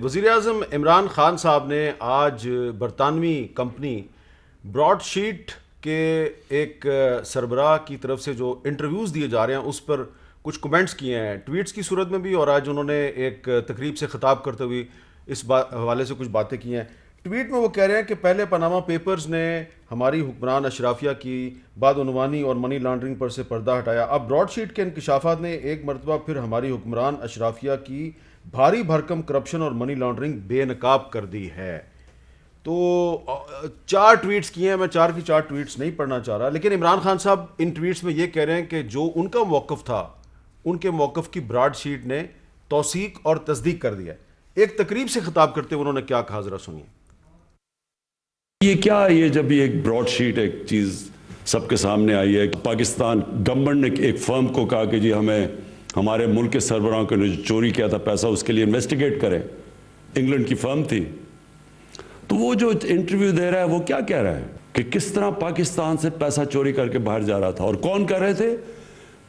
وزیر اعظم عمران خان صاحب نے آج برطانوی کمپنی براڈ شیٹ کے ایک سربراہ کی طرف سے جو انٹرویوز دیے جا رہے ہیں اس پر کچھ کمنٹس کیے ہیں ٹویٹس کی صورت میں بھی، اور آج انہوں نے ایک تقریب سے خطاب کرتے ہوئے اس حوالے سے کچھ باتیں کی ہیں۔ ٹویٹ میں وہ کہہ رہے ہیں کہ پہلے پاناما پیپرز نے ہماری حکمران اشرافیہ کی بدعنوانی اور منی لانڈرنگ پر سے پردہ ہٹایا، اب براڈ شیٹ کے انکشافات نے ایک مرتبہ پھر ہماری حکمران اشرافیہ کی بھاری بھرکم کرپشن اور منی لانڈرنگ بے نقاب کر دی ہے۔ تو 4 ٹویٹس کیے ہیں، میں 4 کی 4 ٹویٹس نہیں پڑھنا چاہ رہا، لیکن عمران خان صاحب ان ٹویٹس میں یہ کہہ رہے ہیں کہ جو ان کا موقف تھا ان کے موقف کی براڈ شیٹ نے توثیق اور تصدیق کر دیا ہے۔ ایک تقریب سے خطاب کرتے ہوئے انہوں نے کیا کہا، ذرا سنیے۔ یہ جب یہ ایک براڈ شیٹ ایک چیز سب کے سامنے آئی ہے، پاکستان گورنمنٹ نے ایک فرم کو کہا کہ جی ہمیں ہمارے ملک کے سربراہوں کے جو چوری کیا تھا پیسہ اس کے لیے انویسٹیگیٹ کریں، انگلینڈ کی فرم تھی، تو وہ جو انٹرویو دے رہا ہے وہ کیا کہہ رہا ہے کہ کس طرح پاکستان سے پیسہ چوری کر کے باہر جا رہا تھا، اور کون کر رہے تھے؟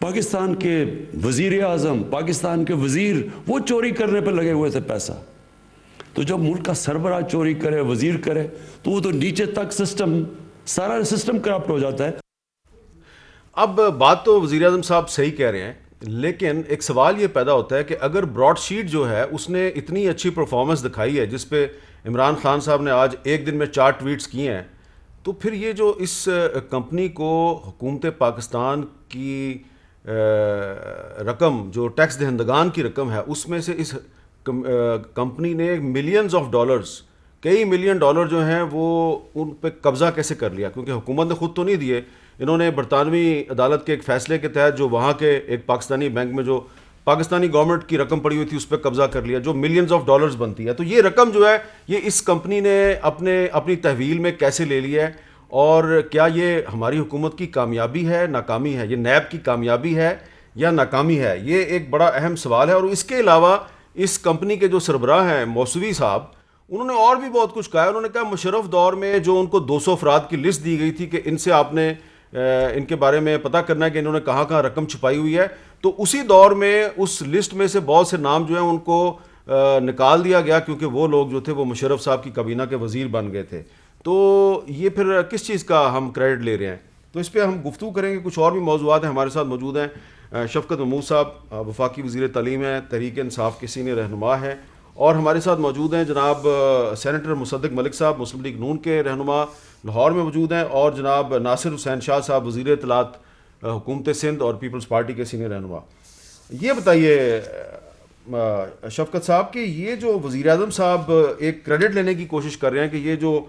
پاکستان کے وزیر اعظم، پاکستان کے وزیر، وہ چوری کرنے پہ لگے ہوئے تھے پیسہ۔ تو جب ملک کا سربراہ چوری کرے، وزیر کرے، تو وہ تو نیچے تک سارا سسٹم کرپٹ ہو جاتا ہے۔ اب بات تو وزیر اعظم صاحب صحیح کہہ رہے ہیں، لیکن ایک سوال یہ پیدا ہوتا ہے کہ اگر براڈ شیٹ جو ہے اس نے اتنی اچھی پرفارمنس دکھائی ہے جس پہ عمران خان صاحب نے آج ایک دن میں 4 ٹویٹس کیے ہیں، تو پھر یہ جو اس کمپنی کو حکومت پاکستان کی رقم، جو ٹیکس دہندگان کی رقم ہے، اس میں سے اس کمپنی نے ملینز آف ڈالرز، کئی ملین ڈالر جو ہیں وہ ان پہ قبضہ کیسے کر لیا؟ کیونکہ حکومت نے خود تو نہیں دیے، انہوں نے برطانوی عدالت کے ایک فیصلے کے تحت جو وہاں کے ایک پاکستانی بینک میں جو پاکستانی گورنمنٹ کی رقم پڑی ہوئی تھی اس پہ قبضہ کر لیا، جو ملینز آف ڈالرز بنتی ہے۔ تو یہ رقم جو ہے یہ اس کمپنی نے اپنی تحویل میں کیسے لے لی ہے، اور کیا یہ ہماری حکومت کی کامیابی ہے، ناکامی ہے؟ یہ نیب کی کامیابی ہے یا ناکامی ہے؟ یہ ایک بڑا اہم سوال ہے۔ اور اس کے علاوہ اس کمپنی کے جو سربراہ ہیں موسوی صاحب، انہوں نے اور بھی بہت کچھ کہا ہے۔ انہوں نے کہا مشرف دور میں جو ان کو 200 افراد کی لسٹ دی گئی تھی کہ ان سے آپ نے ان کے بارے میں پتہ کرنا ہے کہ انہوں نے کہاں کہاں رقم چھپائی ہوئی ہے، تو اسی دور میں اس لسٹ میں سے بہت سے نام جو ہیں ان کو نکال دیا گیا، کیونکہ وہ لوگ جو تھے وہ مشرف صاحب کی کابینہ کے وزیر بن گئے تھے۔ تو یہ پھر کس چیز کا ہم کریڈٹ لے رہے ہیں؟ تو اس پہ ہم گفتگو کریں گے۔ کچھ اور بھی موضوعات ہیں، ہمارے ساتھ موجود ہیں شفقت محمود صاحب، وفاقی وزیر تعلیم ہیں، تحریک انصاف کے سینئر رہنما ہیں، اور ہمارے ساتھ موجود ہیں جناب سینیٹر مصدق ملک صاحب، مسلم لیگ نون کے رہنما لاہور میں موجود ہیں، اور جناب ناصر حسین شاہ صاحب، وزیر اطلاعات حکومت سندھ اور پیپلز پارٹی کے سینئر رہنما۔ یہ بتائیے شفقت صاحب کہ یہ جو وزیر اعظم صاحب ایک کریڈٹ لینے کی کوشش کر رہے ہیں کہ یہ جو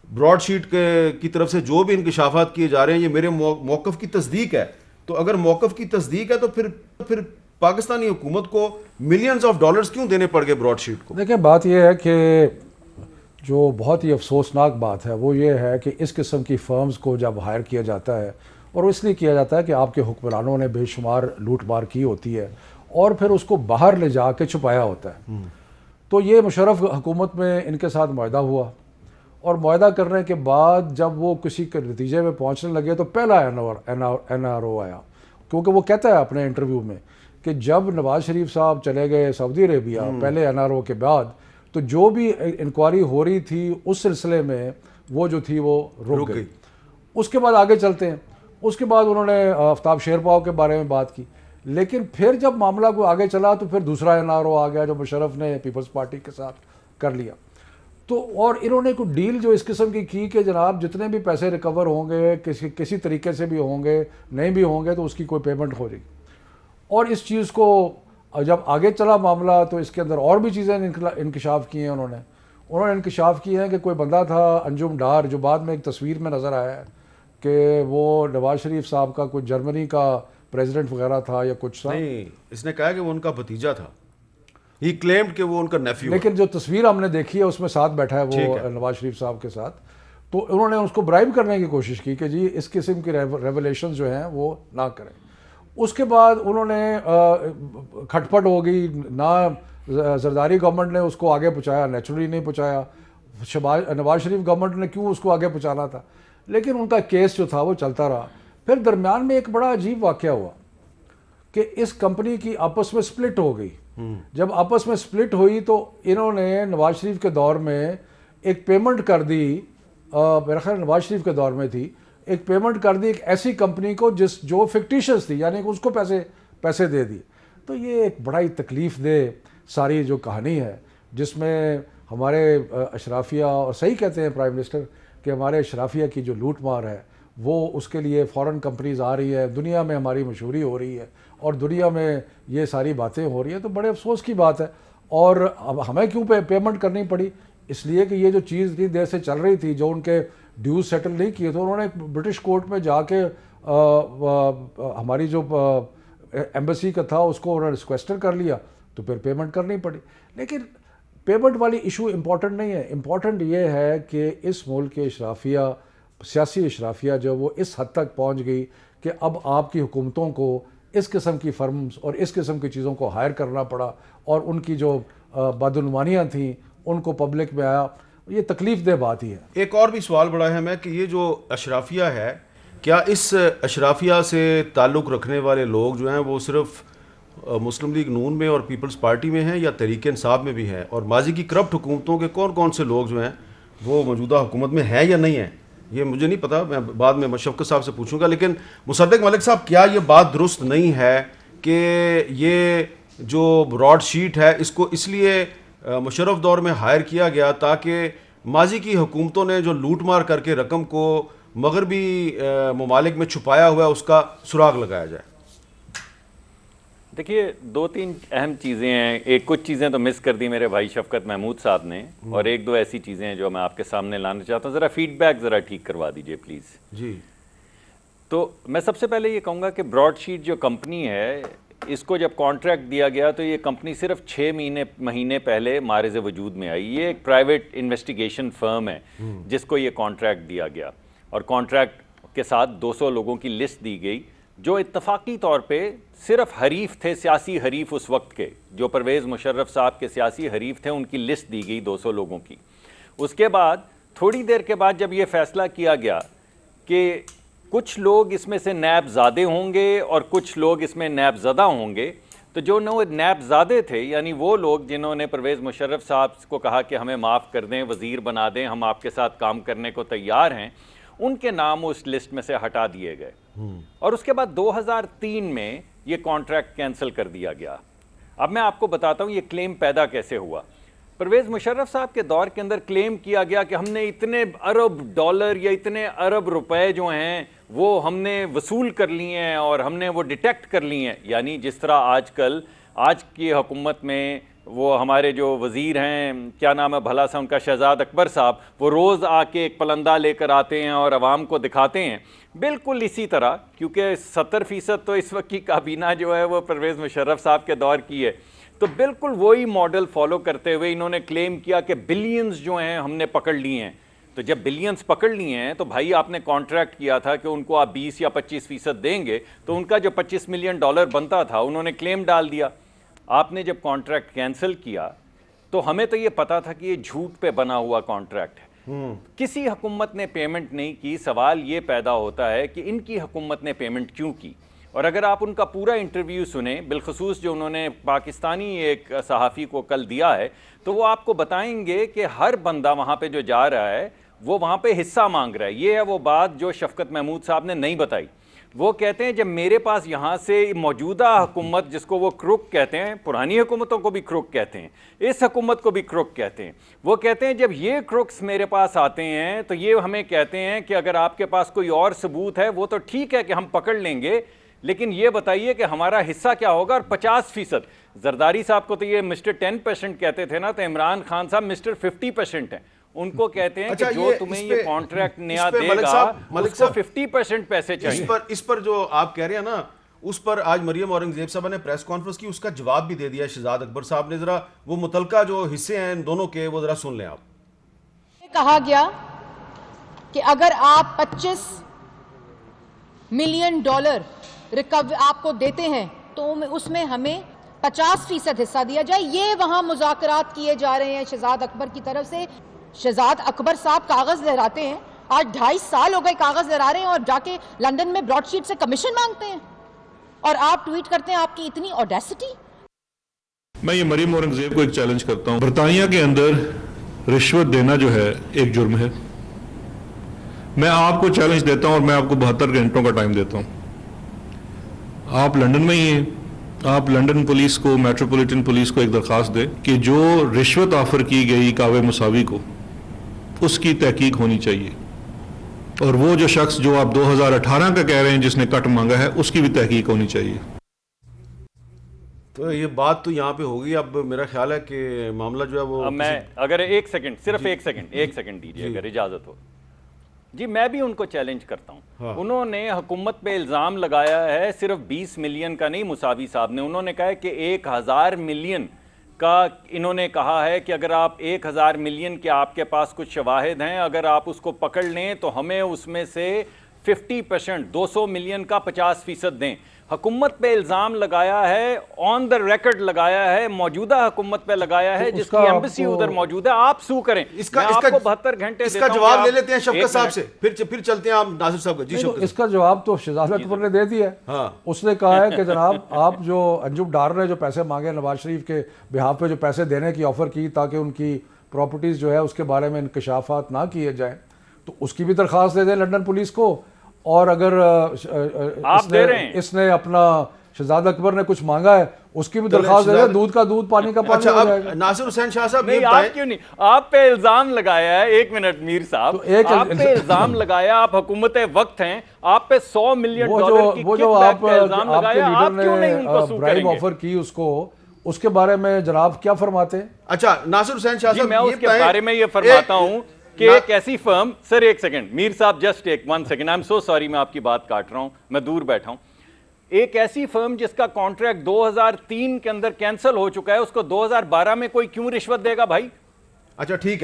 براڈ شیٹ کی طرف سے جو بھی انکشافات کیے جا رہے ہیں یہ میرے موقف کی تصدیق ہے، تو اگر موقف کی تصدیق ہے تو پھر پاکستانی حکومت کو ملینز آف ڈالرز کیوں دینے پڑ گئے براڈ شیٹ کو؟ دیکھیں، بات یہ ہے کہ جو بہت ہی افسوسناک بات ہے وہ یہ ہے کہ اس قسم کی فرمز کو جب ہائر کیا جاتا ہے، اور اس لیے کیا جاتا ہے کہ آپ کے حکمرانوں نے بے شمار لوٹ مار کی ہوتی ہے اور پھر اس کو باہر لے جا کے چھپایا ہوتا ہے، تو یہ مشرف حکومت میں ان کے ساتھ معاہدہ ہوا، اور معاہدہ کرنے کے بعد جب وہ کسی کے نتیجے میں پہنچنے لگے تو پہلا این آر او آیا، کیونکہ وہ کہتا ہے اپنے انٹرویو میں کہ جب نواز شریف صاحب چلے گئے سعودی عربیہ پہلے این آر او کے بعد، تو جو بھی انکوائری ہو رہی تھی اس سلسلے میں وہ جو تھی وہ رک گئی۔ اس کے بعد آگے چلتے ہیں، اس کے بعد انہوں نے آفتاب شیرپاؤ کے بارے میں بات کی، لیکن پھر جب معاملہ کو آگے چلا تو پھر دوسرا این آر او آ گیا جو مشرف نے پیپلز پارٹی کے ساتھ کر لیا۔ تو اور انہوں نے کوئی ڈیل جو اس قسم کی کہ جناب جتنے بھی پیسے ریکور ہوں گے کسی طریقے سے بھی ہوں گے، نہیں بھی ہوں گے تو اس کی کوئی پیمنٹ ہو رہی، اور اس چیز کو جب آگے چلا معاملہ تو اس کے اندر اور بھی چیزیں انکشاف کی ہیں۔ انہوں نے انکشاف کی ہیں کہ کوئی بندہ تھا انجم ڈار، جو بعد میں ایک تصویر میں نظر آیا ہے کہ وہ نواز شریف صاحب کا کوئی جرمنی کا پریزیڈنٹ وغیرہ تھا یا کچھ تھا، نہیں، اس نے کہا کہ وہ ان کا بھتیجا تھا، ہی کلیمڈ کہ وہ ان کا نیفیو، لیکن جو تصویر ہم نے دیکھی ہے اس میں ساتھ بیٹھا ہے وہ نواز شریف صاحب کے ساتھ، تو انہوں نے اس کو برائب کرنے کی کوشش کی کہ جی اس قسم کی ریولیشنز جو ہیں وہ نہ کریں۔ اس کے بعد انہوں نے کھٹ پٹ ہو گئی، نہ زرداری گورنمنٹ نے اس کو آگے پہنچایا، نیچرلی نہیں پہنچایا، نواز شریف گورنمنٹ نے کیوں اس کو آگے پہنچانا تھا، لیکن ان کا کیس جو تھا وہ چلتا رہا۔ پھر درمیان میں ایک بڑا عجیب واقعہ ہوا کہ اس کمپنی کی آپس میں سپلٹ ہو گئی، جب آپس میں سپلٹ ہوئی تو انہوں نے نواز شریف کے دور میں ایک پیمنٹ کر دی، میرا خیال نواز شریف کے دور میں تھی، ایک پیمنٹ کر دی ایک ایسی کمپنی کو جو فکٹیشس تھی، یعنی کہ اس کو پیسے دے دی. تو یہ ایک بڑا ہی تکلیف دہ ساری جو کہانی ہے، جس میں ہمارے اشرافیہ، اور صحیح کہتے ہیں پرائم منسٹر کہ ہمارے اشرافیہ کی جو لوٹ مار ہے وہ اس کے لیے فورن کمپنیز آ رہی ہے، دنیا میں ہماری مشہوری ہو رہی ہے اور دنیا میں یہ ساری باتیں ہو رہی ہیں. تو بڑے افسوس کی بات ہے. اور اب ہمیں کیوں پیمنٹ کرنی پڑی؟ اس لیے کہ یہ جو چیز اتنی دیر سے چل رہی تھی، جو ان کے ڈیوز سیٹل نہیں کیے تو انہوں نے برٹش کورٹ میں جا کے ہماری جو ایمبیسی کا تھا اس کو انہوں نے ریکویسٹر کر لیا، تو پھر پیمنٹ کرنی پڑی. لیکن پیمنٹ والی ایشو امپورٹنٹ نہیں ہے. امپورٹنٹ یہ ہے کہ اس ملک کے اشرافیہ، سیاسی اشرافیہ جو وہ اس حد تک پہنچ گئی کہ اب آپ کی حکومتوں کو اس قسم کی فرمز اور اس قسم کی چیزوں کو ہائر کرنا پڑا، اور ان کی جو بدعنوانیاں تھیں ان کو پبلک میں آیا. یہ تکلیف دہ بات ہی ہے. ایک اور بھی سوال بڑا ہے ہمیں کہ یہ جو اشرافیہ ہے، کیا اس اشرافیہ سے تعلق رکھنے والے لوگ جو ہیں وہ صرف مسلم لیگ نون میں اور پیپلز پارٹی میں ہیں یا تحریک انصاف میں بھی ہیں؟ اور ماضی کی کرپٹ حکومتوں کے کون کون سے لوگ جو ہیں وہ موجودہ حکومت میں ہیں یا نہیں ہیں؟ یہ مجھے نہیں پتا، میں بعد میں مشفقت صاحب سے پوچھوں گا. لیکن مصدق ملک صاحب، کیا یہ بات درست نہیں ہے کہ یہ جو براڈ شیٹ ہے اس کو اس لیے مشرف دور میں ہائر کیا گیا تاکہ ماضی کی حکومتوں نے جو لوٹ مار کر کے رقم کو مغربی ممالک میں چھپایا ہوا ہے اس کا سراغ لگایا جائے؟ دیکھیے، دو تین اہم چیزیں ہیں. ایک کچھ چیزیں تو مس کر دی میرے بھائی شفقت محمود صاحب نے، اور ایک دو ایسی چیزیں ہیں جو میں آپ کے سامنے لانا چاہتا ہوں. ذرا فیڈ بیک ذرا ٹھیک کروا دیجئے پلیز. جی. تو میں سب سے پہلے یہ کہوں گا کہ براڈ شیٹ جو کمپنی ہے، اس کو جب کانٹریکٹ دیا گیا تو یہ کمپنی صرف 6 مہینے پہلے معرض وجود میں آئی. یہ ایک پرائیویٹ انویسٹیگیشن فرم ہے جس کو یہ کانٹریکٹ دیا گیا، اور کانٹریکٹ کے ساتھ 200 لوگوں کی لسٹ دی گئی جو اتفاقی طور پہ صرف حریف تھے، سیاسی حریف اس وقت کے، جو پرویز مشرف صاحب کے سیاسی حریف تھے، ان کی لسٹ دی گئی 200 لوگوں کی. اس کے بعد تھوڑی دیر کے بعد جب یہ فیصلہ کیا گیا کہ کچھ لوگ اس میں سے نیب زادے ہوں گے اور کچھ لوگ اس میں نیب زدہ ہوں گے، تو جو نیب زادے تھے، یعنی وہ لوگ جنہوں نے پرویز مشرف صاحب کو کہا کہ ہمیں معاف کر دیں، وزیر بنا دیں، ہم آپ کے ساتھ کام کرنے کو تیار ہیں، ان کے نام اس لسٹ میں سے ہٹا دیے گئے. اور اس کے بعد 2003 میں یہ کانٹریکٹ کینسل کر دیا گیا. اب میں آپ کو بتاتا ہوں یہ کلیم پیدا کیسے ہوا. پرویز مشرف صاحب کے دور کے اندر کلیم کیا گیا کہ ہم نے اتنے ارب ڈالر یا اتنے ارب روپے جو ہیں وہ ہم نے وصول کر لیے ہیں اور ہم نے وہ ڈیٹیکٹ کر لی ہیں. یعنی جس طرح آج کی حکومت میں وہ ہمارے جو وزیر ہیں، کیا نام ہے بھلا سا ان کا، شہزاد اکبر صاحب، وہ روز آ کے ایک پلندہ لے کر آتے ہیں اور عوام کو دکھاتے ہیں. بالکل اسی طرح، کیونکہ 70% تو اس وقت کی کابینہ جو ہے وہ پرویز مشرف صاحب کے دور کی ہے، تو بالکل وہی ماڈل فالو کرتے ہوئے انہوں نے کلیم کیا کہ بلینز جو ہیں ہم نے پکڑ لیے ہیں. تو جب بلینز پکڑ لیے ہیں تو بھائی آپ نے کانٹریکٹ کیا تھا کہ ان کو آپ 20 یا 25% دیں گے، تو ان کا جو $25 ملین بنتا تھا انہوں نے کلیم ڈال دیا. آپ نے جب کانٹریکٹ کینسل کیا تو ہمیں تو یہ پتا تھا کہ یہ جھوٹ پہ بنا ہوا کانٹریکٹ ہے. کسی حکومت نے پیمنٹ نہیں کی. سوال یہ پیدا ہوتا ہے کہ ان کی حکومت نے پیمنٹ کیوں کی. اور اگر آپ ان کا پورا انٹرویو سنیں، بالخصوص جو انہوں نے پاکستانی ایک صحافی کو کل دیا ہے، تو وہ آپ کو بتائیں گے کہ ہر بندہ وہاں پہ جو جا رہا ہے وہ وہاں پہ حصہ مانگ رہا ہے. یہ ہے وہ بات جو شفقت محمود صاحب نے نہیں بتائی. وہ کہتے ہیں جب میرے پاس یہاں سے موجودہ حکومت، جس کو وہ کروک کہتے ہیں، پرانی حکومتوں کو بھی کروک کہتے ہیں، اس حکومت کو بھی کروک کہتے ہیں، وہ کہتے ہیں جب یہ کروکس میرے پاس آتے ہیں تو یہ ہمیں کہتے ہیں کہ اگر آپ کے پاس کوئی اور ثبوت ہے وہ تو ٹھیک ہے کہ ہم پکڑ لیں گے، لیکن یہ بتائیے کہ ہمارا حصہ کیا ہوگا. اور 50%. زرداری صاحب کو تو یہ مسٹر 10% کہتے تھے نا، تو عمران خان صاحب مسٹر 50% ہیں. ان کو کہتے ہیں کہ جو تمہیں یہ کانٹریکٹ نیا دے گا اس کو 50% پیسے چاہیے. اس پر جو آپ کہہ رہے ہیں نا، اس پر آج مریم اورنگزیب صاحبہ نے پریس کانفرنس کی، اس کا جواب بھی دے دیا شہزاد اکبر صاحب نے. ذرا وہ متعلقہ جو حصے ہیں ان دونوں کے وہ ذرا سن لیں آپ. کہا گیا کہ اگر آپ $25 ملین آپ کو دیتے ہیں تو اس میں ہمیں 50% حصہ دیا جائے. یہ وہاں مذاکرات کیے جا رہے ہیں شہزاد اکبر کی طرف سے. شہزاد اکبر صاحب کاغذ لہراتے ہیں، آج 2.5 سال ہو گئے کاغذ لہرا رہے ہیں، اور جا کے لندن میں براڈ شیٹ سے کمیشن مانگتے ہیں، اور آپ ٹویٹ کرتے ہیں آپ کی اتنی اوڈیسٹی. میں یہ مریم اورنگزیب کو ایک چیلنج کرتا ہوں. برطانیہ کے اندر رشوت دینا جو ہے ایک جرم ہے. میں آپ کو چیلنج دیتا ہوں اور میں آپ کو 72 گھنٹوں کا ٹائم دیتا ہوں. آپ لنڈن میں ہی ہیں, آپ لنڈن پولیس کو, میٹروپولیٹن پولیس کو ایک درخواست دیں کہ جو رشوت آفر کی گئی کاوے مساوی کو, اس کی تحقیق ہونی چاہیے, اور وہ جو شخص جو آپ 2018 کا کہہ رہے ہیں جس نے کٹ مانگا ہے, اس کی بھی تحقیق ہونی چاہیے. تو یہ بات تو یہاں پہ ہوگی. اب میرا خیال ہے کہ معاملہ جو ہے وہ میں اگر ایک سیکنڈ, صرف ایک سیکنڈ دیجیے اگر اجازت ہو. جی میں بھی ان کو چیلنج کرتا ہوں. انہوں نے حکومت پہ الزام لگایا ہے, صرف 20 ملین کا نہیں, مساوی صاحب نے, انہوں نے کہا ہے کہ 1000 ملین کا, انہوں نے کہا ہے کہ اگر آپ 1000 ملین کے آپ کے پاس کچھ شواہد ہیں, اگر آپ اس کو پکڑ لیں تو ہمیں اس میں سے 50%, 200 ملین کا 50% دیں. حکومت پہ الزام لگایا ہے, آن دا ریکارڈ لگایا ہے, موجودہ حکومت پہ لگایا ہے جس کی ایمبیسی ادھر موجود ہے. آپ سو کریں. اس کا 72 گھنٹے اس کا جواب لے لیتے ہیں شفقت صاحب سے, پھر چلتے ہیں آپ ناصر صاحب کا. جی شفقت. اس کا جواب تو شہزاد اکبر نے دے دیا ہے. اس نے کہا ہے کہ جناب آپ جو انجم ڈار نے جو پیسے مانگے نواز شریف کے بہاف پہ, جو پیسے دینے کی آفر کی تاکہ ان کی پراپرٹیز جو ہے اس کے بارے میں انکشافات نہ کیے جائیں, تو اس کی بھی درخواست دے دیں لنڈن پولیس کو. اور اگر اس نے اپنا شہزاد اکبر نے کچھ مانگا ہے, اس کی بھی درخواست دے دیں. دودھ کا دودھ, پانی کا پانی ہو جائے گا. ناصر حسین شاہ صاحب, نہیں آپ کیوں نہیں, آپ پہ الزام لگایا ہے, ایک منٹ میر صاحب, آپ پہ الزام لگایا, آپ حکومت وقت ہیں, آپ پہ $100 ملین کی وہ جو آپ کے آپ کیوں نہیں ان کو سو کریں برائب آفر کی اس کو, اس کے بارے میں جناب کیا فرماتے ہیں؟ اچھا ناصر حسین شاہ صاحب, میں اس کے بارے میں یہ فرماتا ہوں کہ ایک ایسی فرم, سر ایک سیکنڈ میر صاحب, جسٹ ایک 1 second, I am so sorry, میں آپ کی بات کاٹ رہا ہوں, میں دور بیٹھا ہوں. ایک ایسی فرم جس کا کانٹریکٹ 2003 کے اندر کینسل ہو چکا ہے, اس کو 2012 میں کوئی کیوں رشوت دے گا بھائی؟ اچھا ٹھیک ہے.